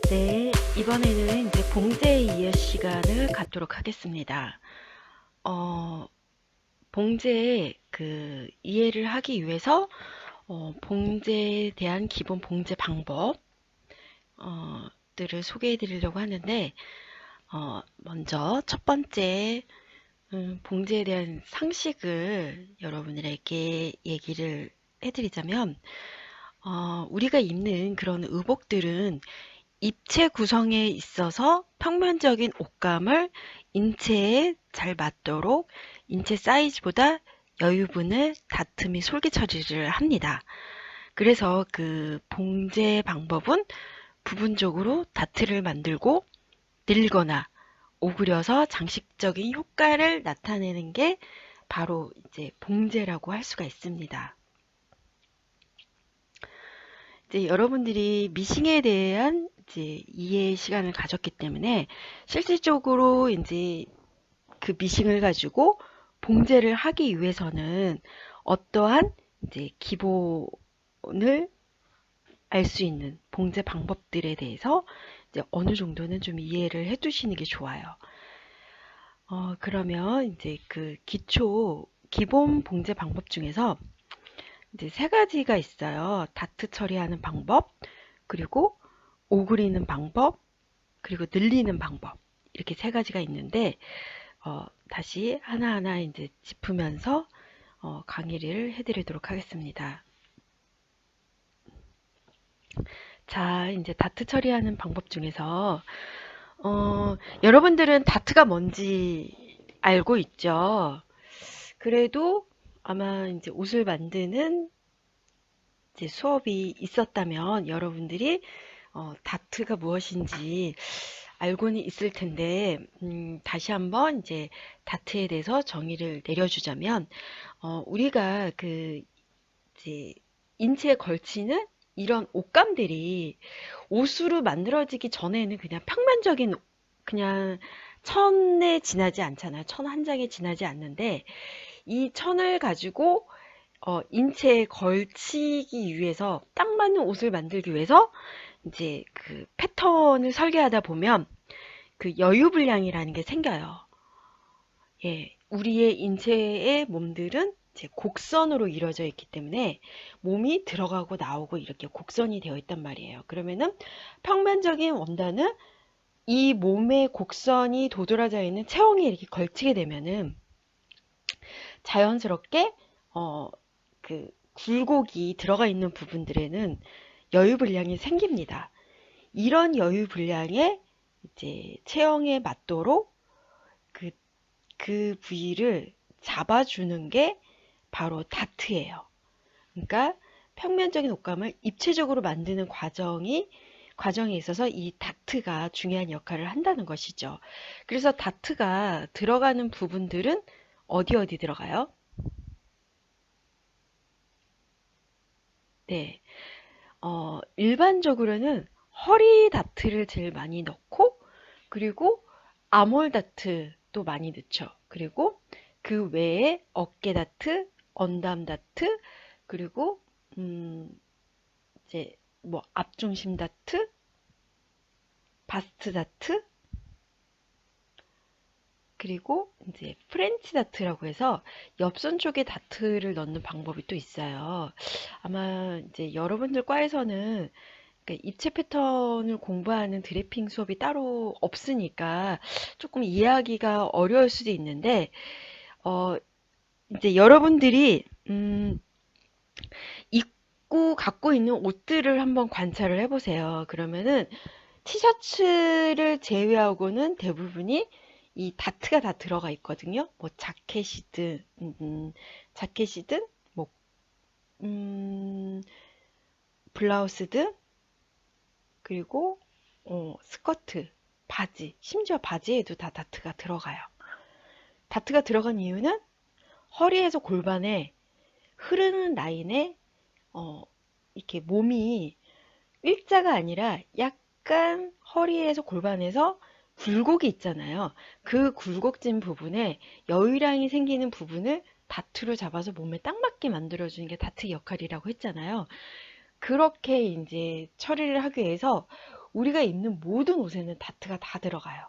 네, 이번에는 이제 봉제 이해 시간을 갖도록 하겠습니다. 봉제 이해를 하기 위해서 봉제에 대한 기본 봉제 방법 들을 소개해 드리려고 하는데, 먼저 첫 번째 봉제에 대한 상식을 여러분들에게 얘기를 해드리자면, 우리가 입는 그런 의복들은 입체 구성에 있어서 평면적인 옷감을 인체에 잘 맞도록 인체 사이즈보다 여유분을 다툼이 솔기 처리를 합니다. 그래서 그 봉제 방법은 부분적으로 다트를 만들고 늘거나 오그려서 장식적인 효과를 나타내는 게 바로 이제 봉제라고 할 수가 있습니다. 이제 여러분들이 미싱에 대한 이제 이해 시간을 가졌기 때문에 실질적으로 이제 그 미싱을 가지고 봉제를 하기 위해서는 어떠한 이제 기본을 알 수 있는 봉제 방법들에 대해서 이제 어느 정도는 좀 이해를 해 두시는 게 좋아요. 그러면 이제 그 기본 봉제 방법 중에서 이제 세 가지가 있어요. 다트 처리하는 방법, 그리고 오그리는 방법, 그리고 늘리는 방법. 이렇게 세 가지가 있는데, 다시 하나하나 이제 짚으면서 강의를 해드리도록 하겠습니다. 자, 이제 다트 처리하는 방법 중에서, 여러분들은 다트가 뭔지 알고 있죠? 그래도 아마 이제 옷을 만드는 이제 수업이 있었다면 여러분들이 다트가 무엇인지 알고는 있을 텐데, 다시 한번 이제 다트에 대해서 정의를 내려주자면, 우리가 이제 인체에 걸치는 이런 옷감들이 옷으로 만들어지기 전에는 그냥 평면적인 그냥 천에 지나지 않잖아요. 천 한 장에 지나지 않는데, 이 천을 가지고 인체에 걸치기 위해서 딱 맞는 옷을 만들기 위해서 이제 그 패턴을 설계하다 보면 그 여유분량이라는 게 생겨요. 예, 우리의 인체의 몸들은 이제 곡선으로 이루어져 있기 때문에 몸이 들어가고 나오고 이렇게 곡선이 되어 있단 말이에요. 그러면은 평면적인 원단은 이 몸의 곡선이 도드라져 있는 체형에 이렇게 걸치게 되면은 자연스럽게 그 굴곡이 들어가 있는 부분들에는 여유 분량이 생깁니다. 이런 여유 분량에 이제 체형에 맞도록 그, 그 부위를 잡아주는 게 바로 다트예요. 그러니까 평면적인 옷감을 입체적으로 만드는 과정에 있어서 이 다트가 중요한 역할을 한다는 것이죠. 그래서 다트가 들어가는 부분들은 어디 들어가요? 네. 일반적으로는 허리 다트를 제일 많이 넣고, 그리고 아몰 다트도 많이 넣죠. 그리고 그 외에 어깨 다트, 언담 다트, 그리고 이제 뭐 앞중심 다트, 바스트 다트, 그리고 이제 프렌치 다트라고 해서 옆선 쪽에 다트를 넣는 방법이 또 있어요. 아마 이제 여러분들 과에서는 그러니까 입체 패턴을 공부하는 드래핑 수업이 따로 없으니까 조금 이해하기가 어려울 수도 있는데, 어, 이제 여러분들이, 입고 갖고 있는 옷들을 한번 관찰을 해보세요. 그러면은 티셔츠를 제외하고는 대부분이 이 다트가 다 들어가 있거든요. 뭐 자켓이든, 뭐, 블라우스든, 그리고 스커트, 바지, 심지어 바지에도 다 다트가 들어가요. 다트가 들어간 이유는 허리에서 골반에 흐르는 라인에 이렇게 몸이 일자가 아니라 약간 허리에서 골반에서 굴곡이 있잖아요. 그 굴곡진 부분에 여유량이 생기는 부분을 다트로 잡아서 몸에 딱 맞게 만들어주는 게 다트 역할이라고 했잖아요. 그렇게 이제 처리를 하기 위해서 우리가 입는 모든 옷에는 다트가 다 들어가요.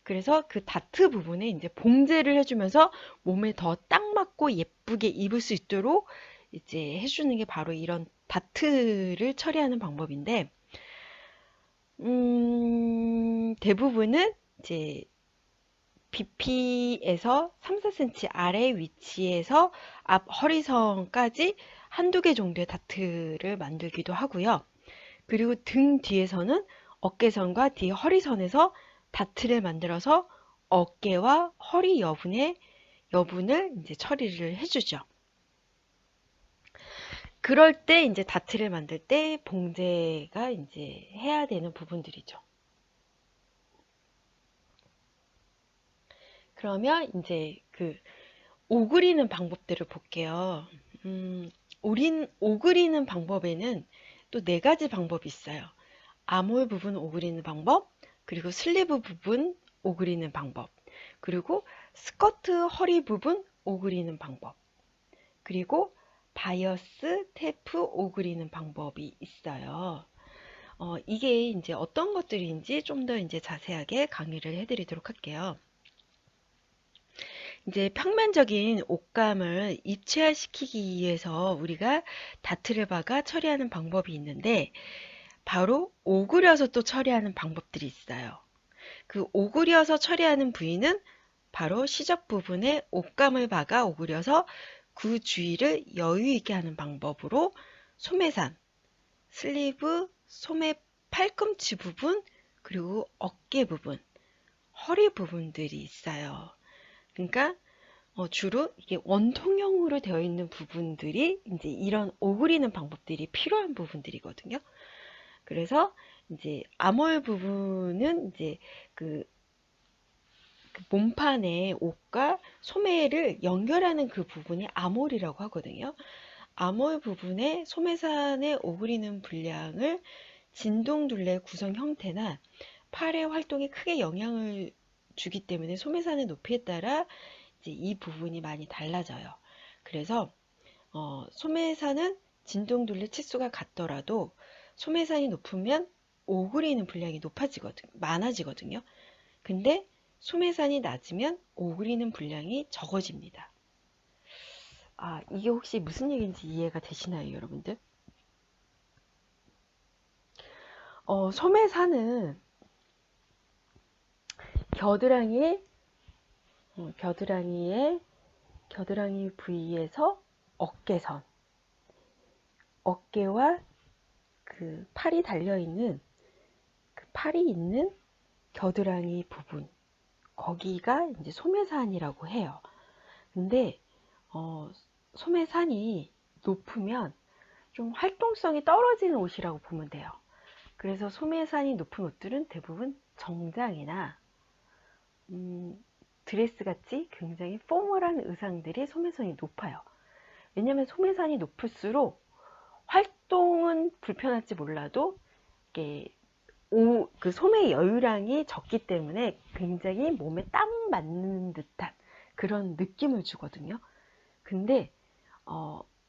그래서 그 다트 부분에 이제 봉제를 해주면서 몸에 더 딱 맞고 예쁘게 입을 수 있도록 이제 해주는 게 바로 이런 다트를 처리하는 방법인데, 대부분은 이제 BP에서 3, 4cm 아래 위치에서 앞 허리선까지 한두 개 정도의 다트를 만들기도 하고요. 그리고 등 뒤에서는 어깨선과 뒤 허리선에서 다트를 만들어서 어깨와 허리 여분을 이제 처리를 해주죠. 그럴 때 이제 다트를 만들 때 봉제가 이제 해야 되는 부분들이죠. 그러면 이제 그 오그리는 방법들을 볼게요. 오그리는 방법에는 또 네 가지 방법이 있어요. 아몰 부분 오그리는 방법, 그리고 슬리브 부분 오그리는 방법, 그리고 스커트 허리 부분 오그리는 방법, 그리고 바이어스 테프 오그리는 방법이 있어요. 이게 이제 어떤 것들인지 좀 더 이제 자세하게 강의를 해드리도록 할게요. 이제 평면적인 옷감을 입체화시키기 위해서 우리가 다트를 박아 처리하는 방법이 있는데, 바로 오그려서 또 처리하는 방법들이 있어요. 그 오그려서 처리하는 부위는 바로 시접 부분에 옷감을 박아 오그려서 그 주위를 여유 있게 하는 방법으로 소매산, 슬리브, 소매 팔꿈치 부분, 그리고 어깨 부분, 허리 부분들이 있어요. 그러니까 주로 이게 원통형으로 되어 있는 부분들이 이제 이런 오그리는 방법들이 필요한 부분들이거든요. 그래서 이제 아몰 부분은 이제 그 몸판의 옷과 소매를 연결하는 그 부분이 아몰이라고 하거든요. 아몰 부분에 소매산에 오그리는 분량을 진동둘레 구성 형태나 팔의 활동에 크게 영향을 주기 때문에 소매산의 높이에 따라 이제 이 부분이 많이 달라져요. 그래서 소매산은 진동둘레 치수가 같더라도 소매산이 높으면 오그리는 분량이 많아지거든요. 근데 소매산이 낮으면 오그리는 분량이 적어집니다. 이게 혹시 무슨 얘기인지 이해가 되시나요, 여러분들? 소매산은 겨드랑이 부위에서 어깨선, 어깨와 그 팔이 달려있는 그 팔이 있는 겨드랑이 부분, 거기가 이제 소매산이라고 해요. 근데 소매산이 높으면 좀 활동성이 떨어지는 옷이라고 보면 돼요. 그래서 소매산이 높은 옷들은 대부분 정장이나 드레스같이 굉장히 포멀한 의상들이 소매산이 높아요. 왜냐하면 소매산이 높을수록 활동은 불편할지 몰라도 이게 그 소매 여유량이 적기 때문에 굉장히 몸에 딱 맞는 듯한 그런 느낌을 주거든요. 근데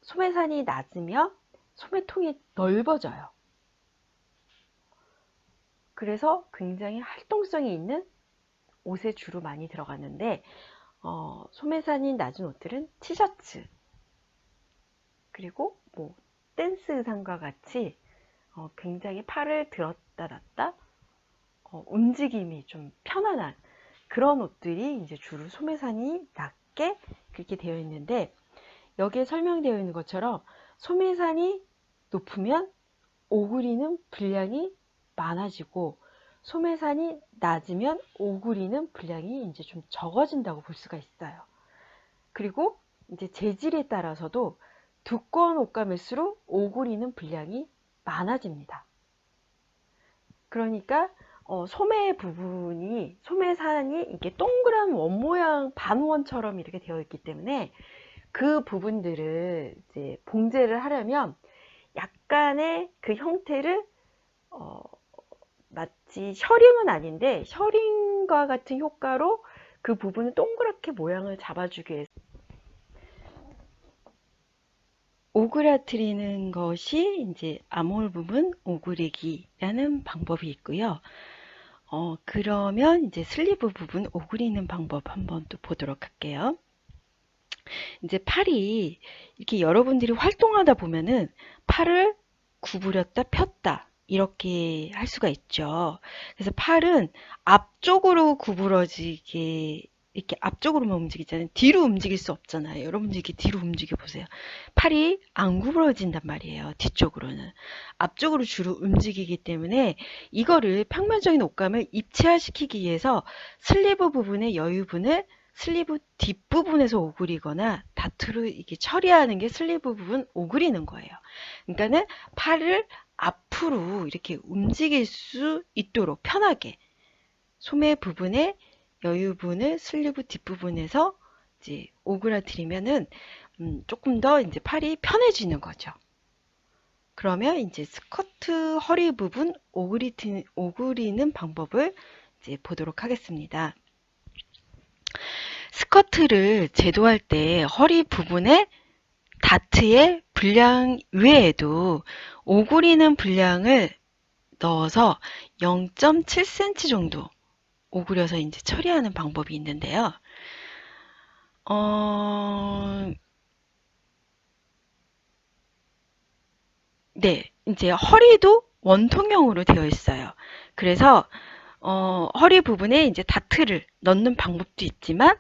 소매산이 낮으면 소매통이 넓어져요. 그래서 굉장히 활동성이 있는 옷에 주로 많이 들어가는데 소매산이 낮은 옷들은 티셔츠, 그리고 뭐 댄스 의상과 같이 굉장히 팔을 들었다 놨다 움직임이 좀 편안한 그런 옷들이 이제 주로 소매산이 낮게 그렇게 되어 있는데, 여기에 설명되어 있는 것처럼 소매산이 높으면 오그리는 분량이 많아지고 소매산이 낮으면 오그리는 분량이 이제 좀 적어진다고 볼 수가 있어요. 그리고 이제 재질에 따라서도 두꺼운 옷감일수록 오그리는 분량이 많아집니다. 그러니까 소매산이 이렇게 동그란 원 모양 반원처럼 이렇게 되어 있기 때문에 그 부분들을 이제 봉제를 하려면 약간의 그 형태를 마치 셔링은 아닌데 셔링과 같은 효과로 그 부분을 동그랗게 모양을 잡아주기 위해서 오그라뜨리는 것이 이제 아몰 부분 오그리기라는 방법이 있고요. 그러면 이제 슬리브 부분 오그리는 방법 한번 또 보도록 할게요. 이제 팔이 이렇게 여러분들이 활동하다 보면은 팔을 구부렸다 폈다 이렇게 할 수가 있죠. 그래서 팔은 앞쪽으로 구부러지게 이렇게 앞쪽으로만 움직이잖아요. 뒤로 움직일 수 없잖아요. 여러분들 이렇게 뒤로 움직여 보세요. 팔이 안 구부러진단 말이에요. 뒤쪽으로는. 앞쪽으로 주로 움직이기 때문에 이거를 평면적인 옷감을 입체화시키기 위해서 슬리브 부분의 여유분을 슬리브 뒷부분에서 오그리거나 다트로 이렇게 처리하는 게 슬리브 부분 오그리는 거예요. 그러니까는 팔을 앞으로 이렇게 움직일 수 있도록 편하게 소매 부분의 여유분을 슬리브 뒷부분에서 이제 오그라뜨리면은 조금 더 이제 팔이 편해지는 거죠. 그러면 이제 스커트 허리 부분 오그리는 방법을 이제 보도록 하겠습니다. 스커트를 제도할 때 허리 부분에 다트의 분량 외에도 오그리는 분량을 넣어서 0.7cm 정도 오그려서 이제 처리하는 방법이 있는데요. 네, 이제 허리도 원통형으로 되어 있어요. 그래서 허리 부분에 이제 다트를 넣는 방법도 있지만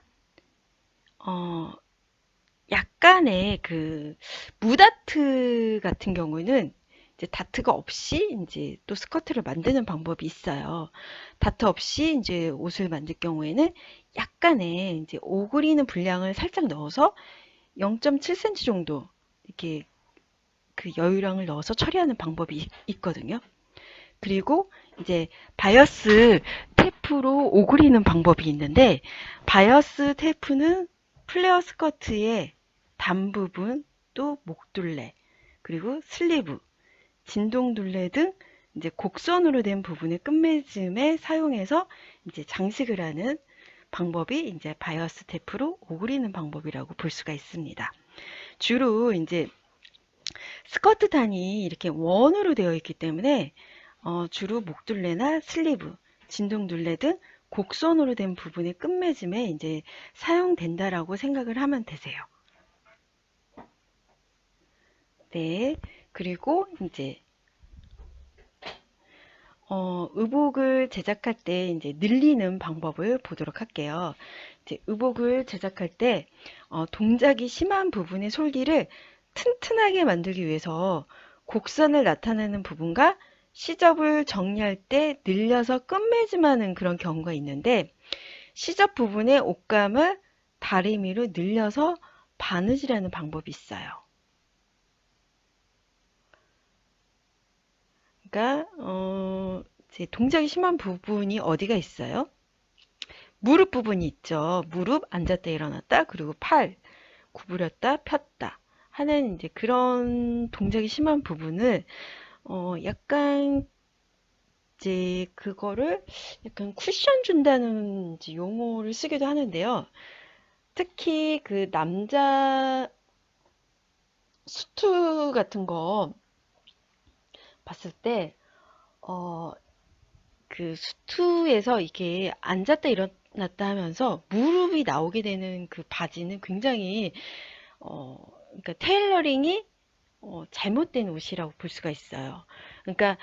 약간의 그 무다트 같은 경우는 이제 다트가 없이 이제 또 스커트를 만드는 방법이 있어요. 다트 없이 이제 옷을 만들 경우에는 약간의 이제 오그리는 분량을 살짝 넣어서 0.7cm 정도 이렇게 그 여유량을 넣어서 처리하는 방법이 있거든요. 그리고 이제 바이어스 테이프로 오그리는 방법이 있는데 바이어스 테이프는 플레어 스커트의 단 부분, 또 목둘레, 그리고 슬리브, 진동둘레 등 이제 곡선으로 된 부분의 끝맺음에 사용해서 이제 장식을 하는 방법이 이제 바이어스 테이프로 오그리는 방법이라고 볼 수가 있습니다. 주로 이제 스커트 단이 이렇게 원으로 되어 있기 때문에 주로 목둘레나 슬리브, 진동둘레 등 곡선으로 된 부분의 끝맺음에 이제 사용된다라고 생각을 하면 되세요. 네, 그리고 이제 의복을 제작할 때 이제 늘리는 방법을 보도록 할게요. 이제 의복을 제작할 때 동작이 심한 부분의 솔기를 튼튼하게 만들기 위해서 곡선을 나타내는 부분과 시접을 정리할 때 늘려서 끝매짐하는 그런 경우가 있는데 시접 부분의 옷감을 다리미로 늘려서 바느질하는 방법이 있어요. 그러니까 이제 동작이 심한 부분이 어디가 있어요? 무릎 부분이 있죠. 무릎 앉았다 일어났다 그리고 팔 구부렸다 폈다 하는 이제 그런 동작이 심한 부분을 약간 이제 그거를 약간 쿠션 준다는 이제 용어를 쓰기도 하는데요. 특히 그 남자 수트 같은 거 봤을 때 그 수트에서 이렇게 앉았다 일어났다 하면서 무릎이 나오게 되는 그 바지는 굉장히 그러니까 테일러링이 잘못된 옷이라고 볼 수가 있어요. 그러니까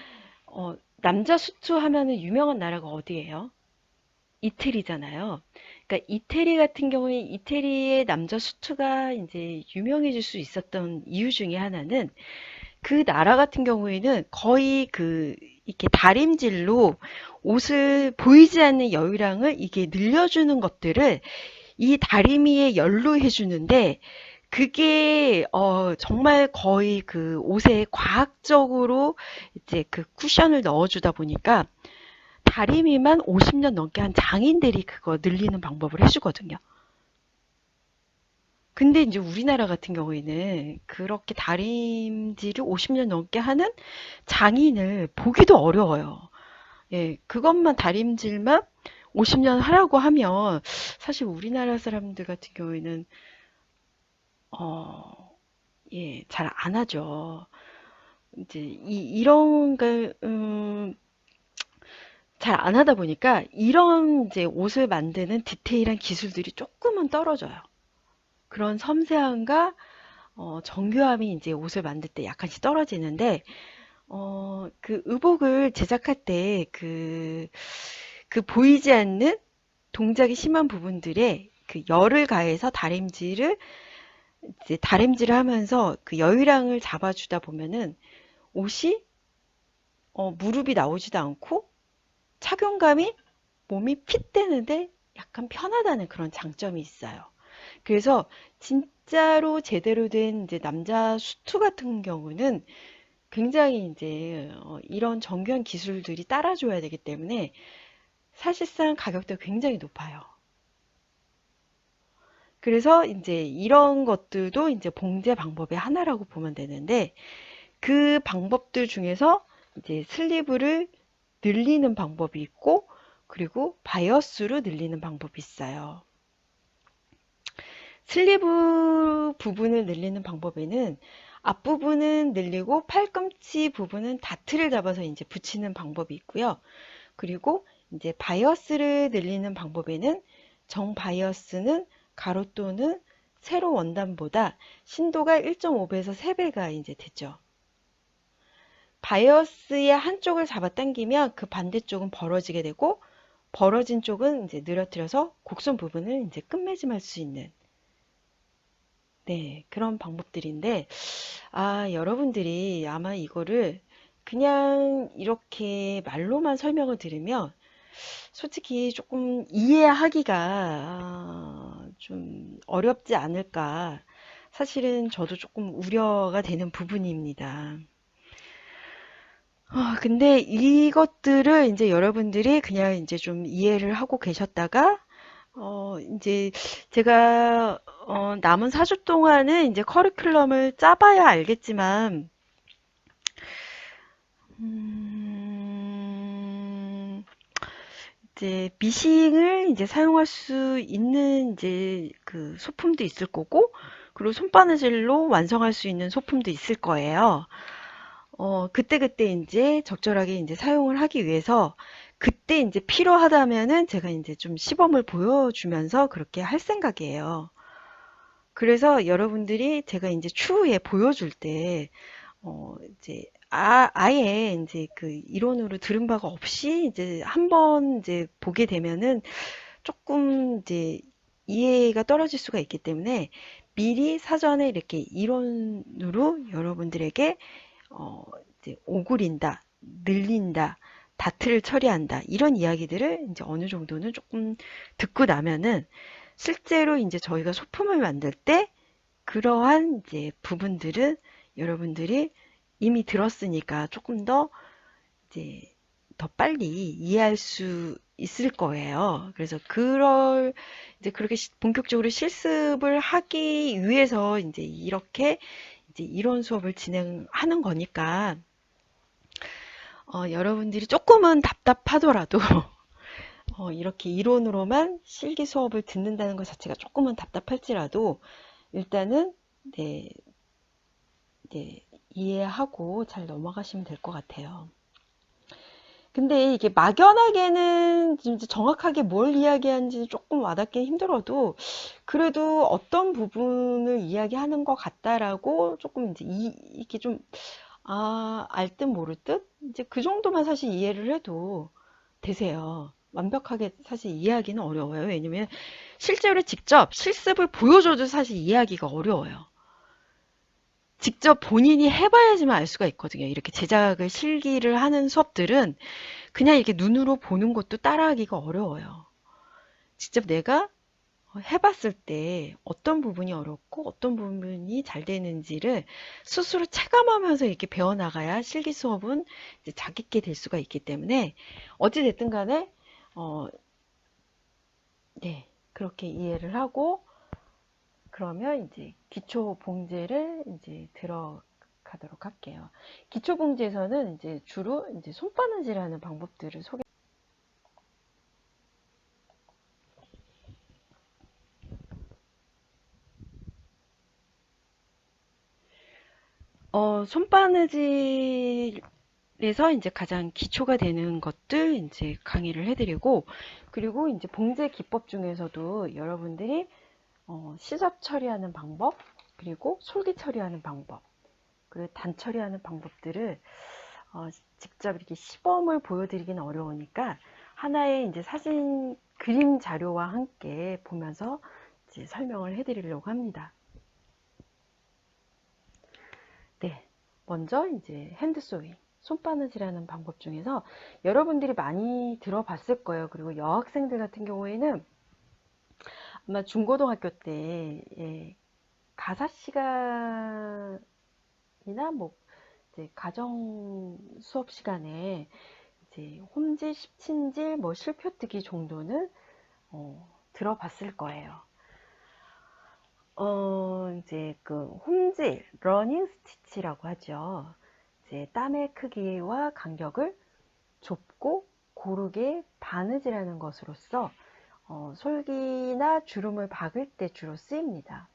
남자 수트 하면은 유명한 나라가 어디예요? 이태리잖아요. 그러니까 이태리 같은 경우에 이태리의 남자 수트가 이제 유명해질 수 있었던 이유 중에 하나는 그 나라 같은 경우에는 거의 그 이렇게 다림질로 옷을 보이지 않는 여유량을 이게 늘려주는 것들을 이 다리미에 연로해 주는데 그게 정말 거의 그 옷에 과학적으로 이제 그 쿠션을 넣어주다 보니까 다리미만 50년 넘게 한 장인들이 그거 늘리는 방법을 해주거든요. 근데 이제 우리나라 같은 경우에는 그렇게 다림질을 50년 넘게 하는 장인을 보기도 어려워요. 예, 그것만 다림질만 50년 하라고 하면 사실 우리나라 사람들 같은 경우에는 예, 잘 안 하죠. 이제 이런 걸 잘 안 하다 보니까 이런 이제 옷을 만드는 디테일한 기술들이 조금은 떨어져요. 그런 섬세함과 정교함이 이제 옷을 만들 때 약간씩 떨어지는데 그 의복을 제작할 때 그 보이지 않는 동작이 심한 부분들에 그 열을 가해서 다림질을 하면서 그 여유량을 잡아주다 보면은 옷이 무릎이 나오지도 않고 착용감이 몸이 핏되는데 약간 편하다는 그런 장점이 있어요. 그래서 진짜로 제대로 된 이제 남자 수트 같은 경우는 굉장히 이제 이런 정교한 기술들이 따라줘야 되기 때문에 사실상 가격대가 굉장히 높아요. 그래서 이제 이런 것들도 이제 봉제 방법의 하나라고 보면 되는데 그 방법들 중에서 이제 슬리브를 늘리는 방법이 있고 그리고 바이어스로 늘리는 방법이 있어요. 슬리브 부분을 늘리는 방법에는 앞부분은 늘리고 팔꿈치 부분은 다트를 잡아서 이제 붙이는 방법이 있고요. 그리고 이제 바이어스를 늘리는 방법에는 정 바이어스는 가로 또는 세로 원단보다 신도가 1.5배에서 3배가 이제 되죠. 바이어스의 한쪽을 잡아당기면 그 반대쪽은 벌어지게 되고 벌어진 쪽은 이제 늘어뜨려서 곡선 부분을 이제 끝매짐할 수 있는 네, 그런 방법들인데 여러분들이 아마 이거를 그냥 이렇게 말로만 설명을 들으면 솔직히 조금 이해하기가 좀 어렵지 않을까. 사실은 저도 조금 우려가 되는 부분입니다. 근데 이것들을 이제 여러분들이 그냥 이제 좀 이해를 하고 계셨다가, 이제 제가, 남은 4주 동안은 이제 커리큘럼을 짜봐야 알겠지만, 음, 이제 미싱을 이제 사용할 수 있는 이제 그 소품도 있을 거고, 그리고 손바느질로 완성할 수 있는 소품도 있을 거예요. 그때그때 이제 적절하게 이제 사용을 하기 위해서 그때 이제 필요하다면은 제가 이제 좀 시범을 보여주면서 그렇게 할 생각이에요. 그래서 여러분들이 제가 이제 추후에 보여줄 때, 이제 아예 이제 그 이론으로 들은 바가 없이 이제 한번 이제 보게 되면은 조금 이제 이해가 떨어질 수가 있기 때문에 미리 사전에 이렇게 이론으로 여러분들에게 어, 이제 오그린다, 늘린다, 다트를 처리한다 이런 이야기들을 이제 어느 정도는 조금 듣고 나면은 실제로 이제 저희가 소품을 만들 때 그러한 이제 부분들은 여러분들이 이미 들었으니까 조금 더 이제 더 빨리 이해할 수 있을 거예요. 그래서 이제 그렇게 본격적으로 실습을 하기 위해서 이제 이렇게 이제 이론 수업을 진행하는 거니까, 여러분들이 조금은 답답하더라도, 이렇게 이론으로만 실기 수업을 듣는다는 것 자체가 조금은 답답할지라도, 일단은, 네, 네, 이해하고 잘 넘어가시면 될 것 같아요. 근데 이게 막연하게는 진짜 정확하게 뭘 이야기하는지 조금 와닿기 힘들어도 그래도 어떤 부분을 이야기하는 것 같다라고 조금 이제 이렇게 좀 알 듯 모를 듯 이제 그 정도만 사실 이해를 해도 되세요. 완벽하게 사실 이해하기는 어려워요. 왜냐면 실제로 직접 실습을 보여줘도 사실 이해하기가 어려워요. 직접 본인이 해봐야지만 알 수가 있거든요. 이렇게 제작을 실기를 하는 수업들은 그냥 이렇게 눈으로 보는 것도 따라하기가 어려워요. 직접 내가 해봤을 때 어떤 부분이 어렵고 어떤 부분이 잘 되는지를 스스로 체감하면서 이렇게 배워나가야 실기 수업은 이제 자기게 될 수가 있기 때문에 어찌됐든 간에 어, 네, 그렇게 이해를 하고 그러면 이제 기초 봉제를 이제 들어가도록 할게요. 기초 봉제에서는 이제 주로 이제 손바느질하는 방법들을 손바느질에서 이제 가장 기초가 되는 것들 이제 강의를 해드리고, 그리고 이제 봉제 기법 중에서도 여러분들이 시접 처리하는 방법, 그리고 솔기 처리하는 방법, 그리고 단 처리하는 방법들을 직접 이렇게 시범을 보여드리기는 어려우니까 하나의 이제 사진 그림 자료와 함께 보면서 이제 설명을 해드리려고 합니다. 네, 먼저 이제 핸드 소잉, 손바느질하는 방법 중에서 여러분들이 많이 들어봤을 거예요. 그리고 여학생들 같은 경우에는 아마 중고등학교 때 가사 시간이나 뭐 이제 가정 수업 시간에 이제 홈질, 십친질, 뭐 실표뜨기 정도는 들어봤을 거예요. 이제 그 홈질, 러닝 스티치라고 하죠. 이제 땀의 크기와 간격을 좁고 고르게 바느질하는 것으로서 솔기나 주름을 박을 때 주로 쓰입니다.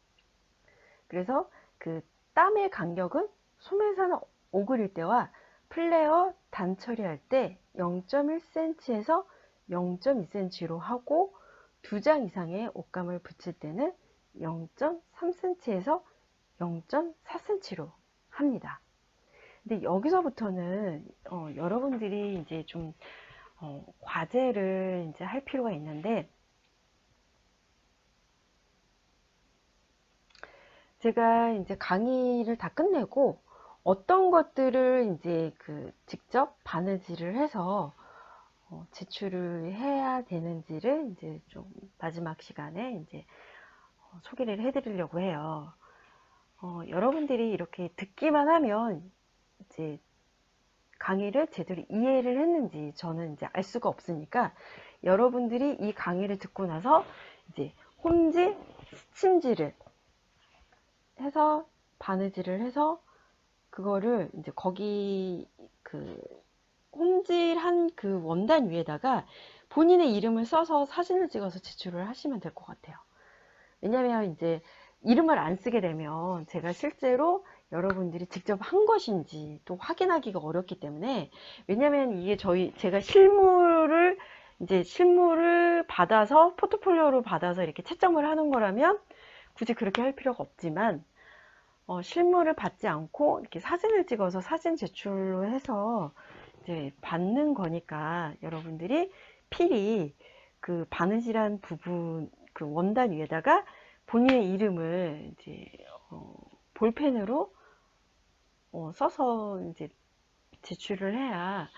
그래서 그 땀의 간격은 소매산 오그릴 때와 플레어 단 처리할 때 0.1cm에서 0.2cm로 하고 2장 이상의 옷감을 붙일 때는 0.3cm에서 0.4cm로 합니다. 근데 여기서부터는 여러분들이 이제 좀 과제를 이제 할 필요가 있는데, 제가 이제 강의를 다 끝내고 어떤 것들을 이제 그 직접 바느질을 해서 제출을 해야 되는지를 이제 좀 마지막 시간에 이제 소개를 해드리려고 해요. 여러분들이 이렇게 듣기만 하면 이제 강의를 제대로 이해를 했는지 저는 이제 알 수가 없으니까, 여러분들이 이 강의를 듣고 나서 이제 홈질, 스침질을 해서 바느질을 해서 그거를 이제 거기 그 홈질한 그 원단 위에다가 본인의 이름을 써서 사진을 찍어서 제출을 하시면 될 것 같아요. 왜냐면 이제 이름을 안 쓰게 되면 제가 실제로 여러분들이 직접 한 것인지 또 확인하기가 어렵기 때문에, 왜냐면 이게 제가 실물을 받아서 포트폴리오로 받아서 이렇게 채점을 하는 거라면 굳이 그렇게 할 필요가 없지만, 실물을 받지 않고 이렇게 사진을 찍어서 사진 제출로 해서 이제 받는 거니까, 여러분들이 필히 그 바느질한 부분 그 원단 위에다가 본인의 이름을 이제 볼펜으로 써서 이제 제출을 해야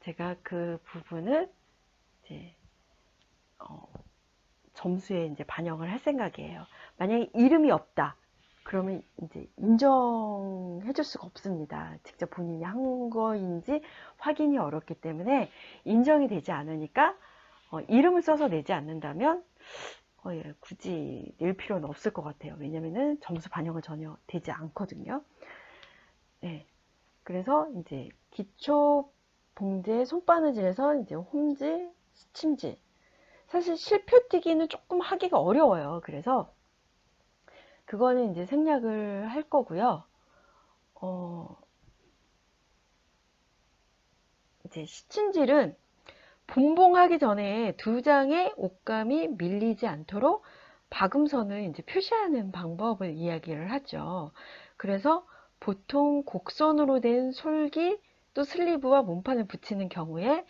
제가 그 부분을 이제 점수에 이제 반영을 할 생각이에요. 만약에 이름이 없다, 그러면 이제 인정해 줄 수가 없습니다. 직접 본인이 한 거인지 확인이 어렵기 때문에 인정이 되지 않으니까 이름을 써서 내지 않는다면 굳이 낼 필요는 없을 것 같아요. 왜냐면은 점수 반영은 전혀 되지 않거든요. 네. 그래서 이제 기초 봉제 손바느질에서 이제 홈질, 스침질. 사실 실표뛰기는 조금 하기가 어려워요. 그래서 그거는 이제 생략을 할 거고요. 이제 시침질은 분봉하기 전에 2장의 옷감이 밀리지 않도록 박음선을 이제 표시하는 방법을 이야기를 하죠. 그래서 보통 곡선으로 된 솔기 또 슬리브와 몸판을 붙이는 경우에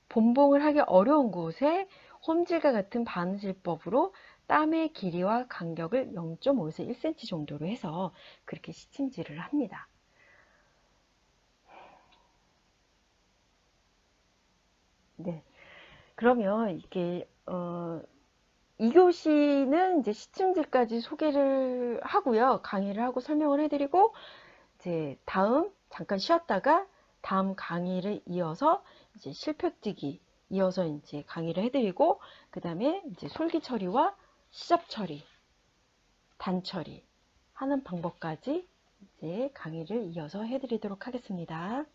본봉을 하기 어려운 곳에 홈질과 같은 바느질법으로 땀의 길이와 간격을 0.5에서 1cm 정도로 해서 그렇게 시침질을 합니다. 네. 그러면 이게 2교시는 이제 시침질까지 소개를 하고요. 강의를 하고 설명을 해드리고, 이제 다음 잠깐 쉬었다가 다음 강의를 이어서 이제 실표뛰기 이어서 이제 강의를 해드리고, 그 다음에 이제 솔기 처리와 시접 처리, 단 처리 하는 방법까지 이제 강의를 이어서 해드리도록 하겠습니다.